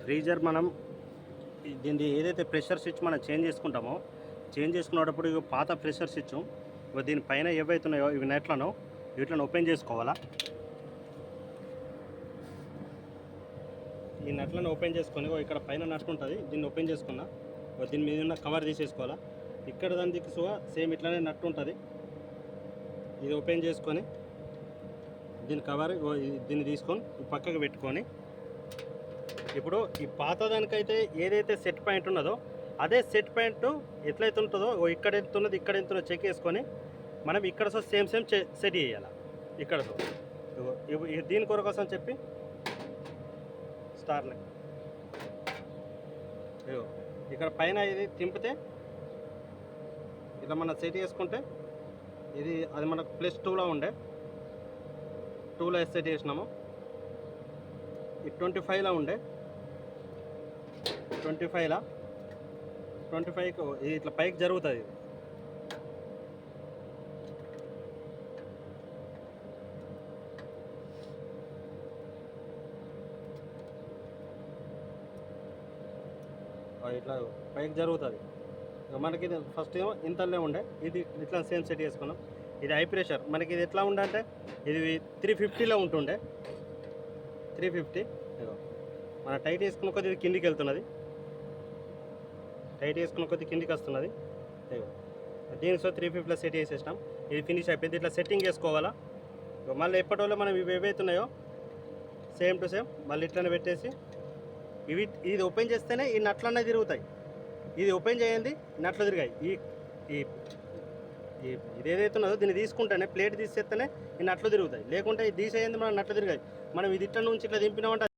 Freezer మనం దీన్ని ఏదైతే ప్రెషర్ స్విచ్ మనం చేంజ్ చేసుకునేటప్పుడు ఇవి పాత ప్రెషర్ స్విచ్ దీనిపైన ఏవైతున్నాయో ఇవి నెట్లను వీటిని ఓపెన్ చేసుకోవాలా. ఈ నట్లను ఓపెన్ చేసుకొని ఇక్కడ పైన నట్ ఉంటుంది, దీన్ని ఓపెన్ చేసుకున్నా దీని మీద ఉన్న కవర్ తీసేసుకోవాలా. ఇక్కడ దాని దిక్కుగా సేమ్ ఇట్లానే నట్టు ఉంటుంది, ఇది ఓపెన్ చేసుకొని దీని కవర్ దీన్ని తీసుకొని పక్కకు పెట్టుకొని ఇప్పుడు ఈ పాత దానికైతే ఏదైతే సెట్ పాయింట్ ఉన్నదో అదే సెట్ పాయింట్ ఎట్లయితే ఉంటుందో ఇక్కడ ఎంత ఉన్నది ఇక్కడ ఎంత ఉన్నదో చెక్ చేసుకొని మనం ఇక్కడ సేమ్ సెట్ చేయాలి. ఇక్కడ దీని కొరకోసం చెప్పి స్టార్ని ఇక్కడ పైన ఇది తింపితే ఇట్లా మనం సెట్ చేసుకుంటే ఇది అది మనకు +2లో ఉండే 2లో సెట్ చేసినాము. ఇది 25లో ఉండే 25కి ఇది ఇట్లా పైకి జరుగుతుంది. ఇట్లా పైకి జరుగుతుంది. మనకి ఇది ఫస్ట్ ఏమో ఇంతలో ఉండే, ఇది ఇట్లా సేమ్ సెట్ చేసుకున్నాం. ఇది హై ప్రెషర్ మనకి ఇది ఎట్లా ఉండే అంటే ఇది 350లో ఉంటుండే 350. మన టైట్ వేసుకున్న కొద్ది ఇది కిందికి వెళ్తున్నది, టైట్ వేసుకున్న కొద్ది కిందికి వస్తున్నది. దీని 350లో సెట్ చేసేసినాం. ఇది ఫినిష్ అయిపోయింది. ఇట్లా సెట్టింగ్ చేసుకోవాలా. మళ్ళీ ఎప్పటివల్ల మనం ఇవి ఏవైతున్నాయో సేమ్ టు సేమ్ మళ్ళీ ఇట్లనే పెట్టేసి ఇది ఓపెన్ చేస్తేనే ఈ నట్లన్నీ తిరుగుతాయి. ఇది ఓపెన్ చేయండి నట్లు తిరిగాయి. ఇది ఏదైతే ఉన్నదో దీన్ని తీసుకుంటేనే ప్లేట్ తీసేస్తేనే ఈ నట్లు తిరుగుతాయి, లేకుంటే ఇది తీసేయండి మనం నట్లు తిరిగాయి. మనం ఇది ఇట్లా నుంచి ఇట్లా దింపినామంటే